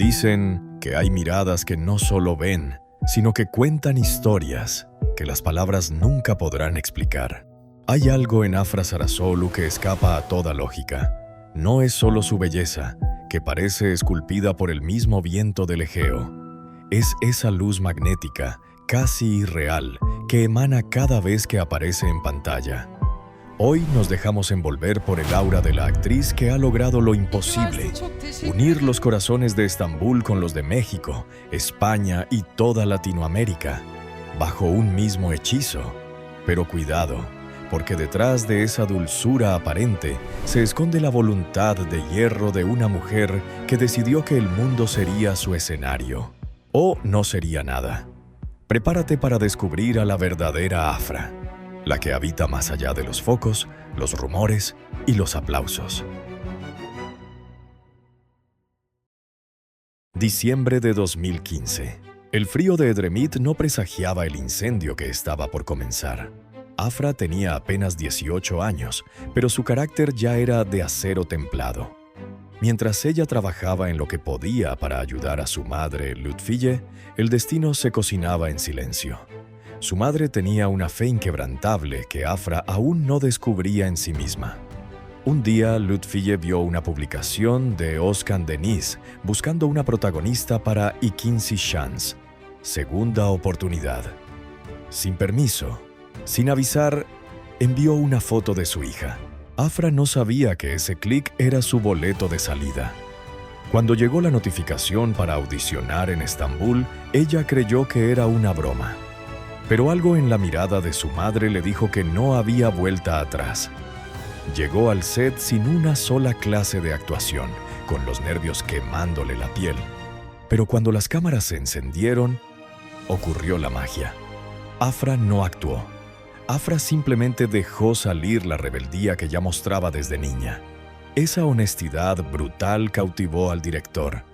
Dicen que hay miradas que no solo ven, sino que cuentan historias que las palabras nunca podrán explicar. Hay algo en Afra Sarasoğlu que escapa a toda lógica. No es solo su belleza, que parece esculpida por el mismo viento del Egeo. Es esa luz magnética, casi irreal, que emana cada vez que aparece en pantalla. Hoy nos dejamos envolver por el aura de la actriz que ha logrado lo imposible: unir los corazones de Estambul con los de México, España y toda Latinoamérica, bajo un mismo hechizo. Pero cuidado, porque detrás de esa dulzura aparente se esconde la voluntad de hierro de una mujer que decidió que el mundo sería su escenario, o no sería nada. Prepárate para descubrir a la verdadera Afra, la que habita más allá de los focos, los rumores y los aplausos. Diciembre de 2015. El frío de Edremit no presagiaba el incendio que estaba por comenzar. Afra tenía apenas 18 años, pero su carácter ya era de acero templado. Mientras ella trabajaba en lo que podía para ayudar a su madre, Lütfiye, el destino se cocinaba en silencio. Su madre tenía una fe inquebrantable que Afra aún no descubría en sí misma. Un día, Lütfiye vio una publicación de Özkan Deniz buscando una protagonista para İkinci Şans, segunda oportunidad. Sin permiso, sin avisar, envió una foto de su hija. Afra no sabía que ese clic era su boleto de salida. Cuando llegó la notificación para audicionar en Estambul, ella creyó que era una broma. Pero algo en la mirada de su madre le dijo que no había vuelta atrás. Llegó al set sin una sola clase de actuación, con los nervios quemándole la piel. Pero cuando las cámaras se encendieron, ocurrió la magia. Afra no actuó. Afra simplemente dejó salir la rebeldía que ya mostraba desde niña. Esa honestidad brutal cautivó al director.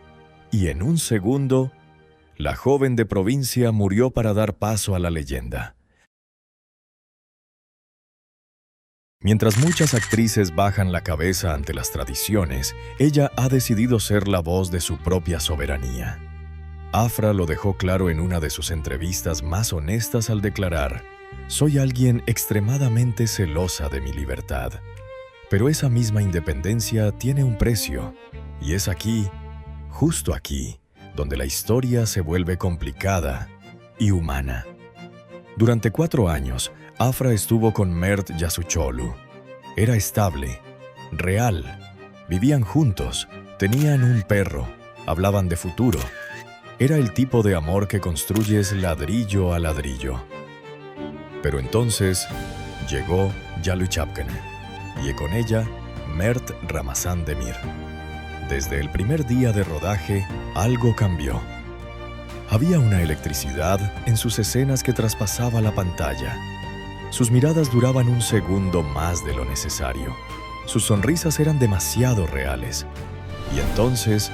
Y en un segundo, la joven de provincia murió para dar paso a la leyenda. Mientras muchas actrices bajan la cabeza ante las tradiciones, ella ha decidido ser la voz de su propia soberanía. Afra lo dejó claro en una de sus entrevistas más honestas al declarar: «Soy alguien extremadamente celosa de mi libertad. Pero esa misma independencia tiene un precio, y es aquí, justo aquí, donde la historia se vuelve complicada y humana». Durante 4 años, Afra estuvo con Mert Yasuçoğlu. Era estable, real, vivían juntos, tenían un perro, hablaban de futuro. Era el tipo de amor que construyes ladrillo a ladrillo. Pero entonces llegó Yalu Çapkını, y con ella Mert Ramazan Demir. Desde el primer día de rodaje, algo cambió. Había una electricidad en sus escenas que traspasaba la pantalla. Sus miradas duraban un segundo más de lo necesario. Sus sonrisas eran demasiado reales. Y entonces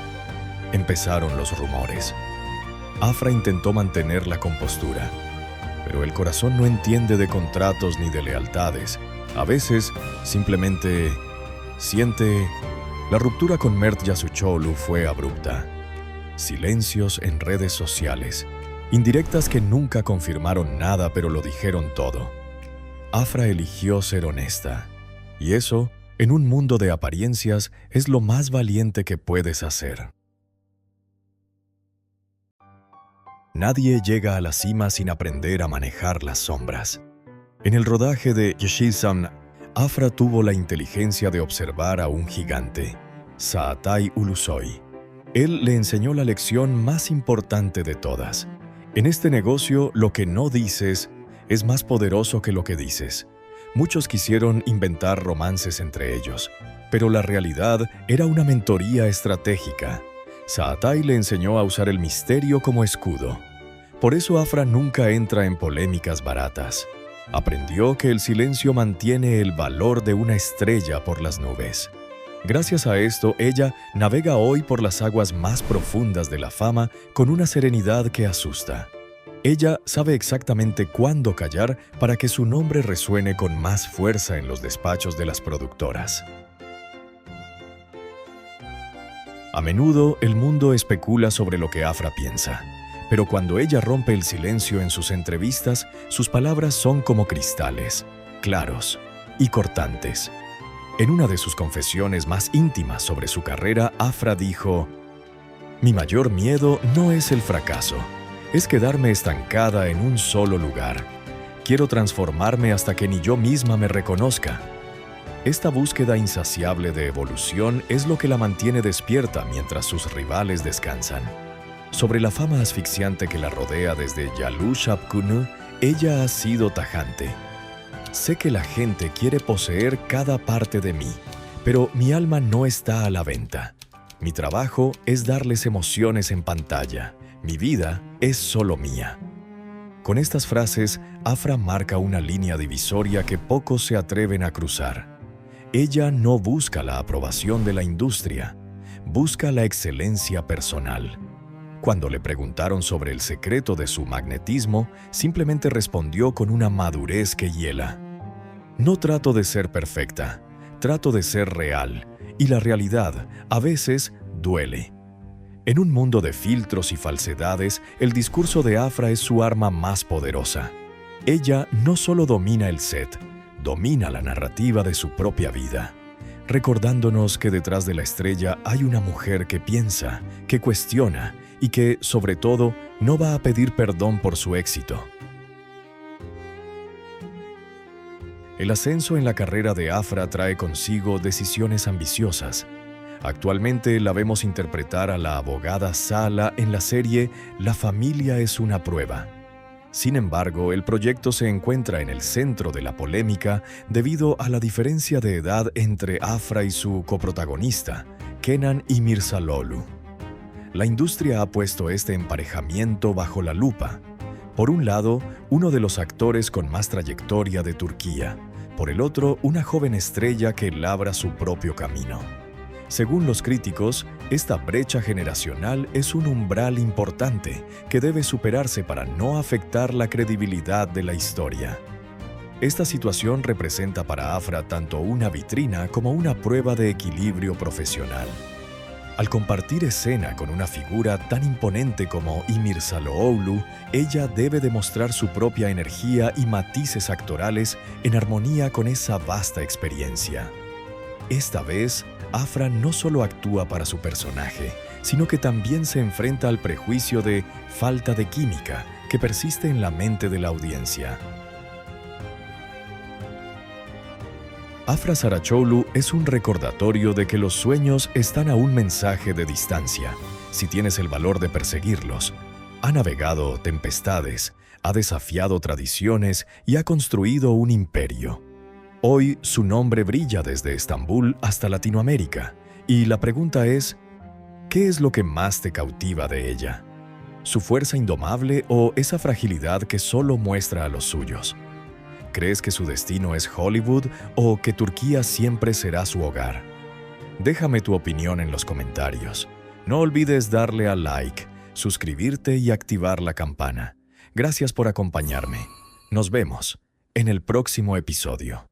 empezaron los rumores. Afra intentó mantener la compostura, pero el corazón no entiende de contratos ni de lealtades. A veces, simplemente siente. La ruptura con Mert Yasuçoğlu fue abrupta. Silencios en redes sociales, indirectas que nunca confirmaron nada pero lo dijeron todo. Afra eligió ser honesta, y eso, en un mundo de apariencias, es lo más valiente que puedes hacer. Nadie llega a la cima sin aprender a manejar las sombras. En el rodaje de Yeşilçam, Afra tuvo la inteligencia de observar a un gigante, Çağatay Ulusoy. Él le enseñó la lección más importante de todas. En este negocio, lo que no dices es más poderoso que lo que dices. Muchos quisieron inventar romances entre ellos, pero la realidad era una mentoría estratégica. Çağatay le enseñó a usar el misterio como escudo. Por eso Afra nunca entra en polémicas baratas. Aprendió que el silencio mantiene el valor de una estrella por las nubes. Gracias a esto, ella navega hoy por las aguas más profundas de la fama con una serenidad que asusta. Ella sabe exactamente cuándo callar para que su nombre resuene con más fuerza en los despachos de las productoras. A menudo el mundo especula sobre lo que Afra piensa, pero cuando ella rompe el silencio en sus entrevistas, sus palabras son como cristales, claros y cortantes. En una de sus confesiones más íntimas sobre su carrera, Afra dijo: "Mi mayor miedo no es el fracaso, es quedarme estancada en un solo lugar. Quiero transformarme hasta que ni yo misma me reconozca". Esta búsqueda insaciable de evolución es lo que la mantiene despierta mientras sus rivales descansan. Sobre la fama asfixiante que la rodea desde Yalu Shapkunu, ella ha sido tajante. Sé que la gente quiere poseer cada parte de mí, pero mi alma no está a la venta. Mi trabajo es darles emociones en pantalla. Mi vida es solo mía. Con estas frases, Afra marca una línea divisoria que pocos se atreven a cruzar. Ella no busca la aprobación de la industria, busca la excelencia personal. Cuando le preguntaron sobre el secreto de su magnetismo, simplemente respondió con una madurez que hiela: "No trato de ser perfecta, trato de ser real, y la realidad a veces duele". En un mundo de filtros y falsedades, el discurso de Afra es su arma más poderosa. Ella no solo domina el set, domina la narrativa de su propia vida, recordándonos que detrás de la estrella hay una mujer que piensa, que cuestiona y que, sobre todo, no va a pedir perdón por su éxito. El ascenso en la carrera de Afra trae consigo decisiones ambiciosas. Actualmente la vemos interpretar a la abogada Sala en la serie La familia es una prueba. Sin embargo, el proyecto se encuentra en el centro de la polémica debido a la diferencia de edad entre Afra y su coprotagonista, Kenan İmirzalıoğlu. La industria ha puesto este emparejamiento bajo la lupa. Por un lado, uno de los actores con más trayectoria de Turquía. Por el otro, una joven estrella que labra su propio camino. Según los críticos, esta brecha generacional es un umbral importante que debe superarse para no afectar la credibilidad de la historia. Esta situación representa para Afra tanto una vitrina como una prueba de equilibrio profesional. Al compartir escena con una figura tan imponente como İmirzalıoğlu, ella debe demostrar su propia energía y matices actorales en armonía con esa vasta experiencia. Esta vez, Afra no solo actúa para su personaje, sino que también se enfrenta al prejuicio de falta de química que persiste en la mente de la audiencia. Afra Saraçoğlu es un recordatorio de que los sueños están a un mensaje de distancia, si tienes el valor de perseguirlos. Ha navegado tempestades, ha desafiado tradiciones y ha construido un imperio. Hoy su nombre brilla desde Estambul hasta Latinoamérica, y la pregunta es, ¿qué es lo que más te cautiva de ella? ¿Su fuerza indomable o esa fragilidad que solo muestra a los suyos? ¿Crees que su destino es Hollywood o que Turquía siempre será su hogar? Déjame tu opinión en los comentarios. No olvides darle a like, suscribirte y activar la campana. Gracias por acompañarme. Nos vemos en el próximo episodio.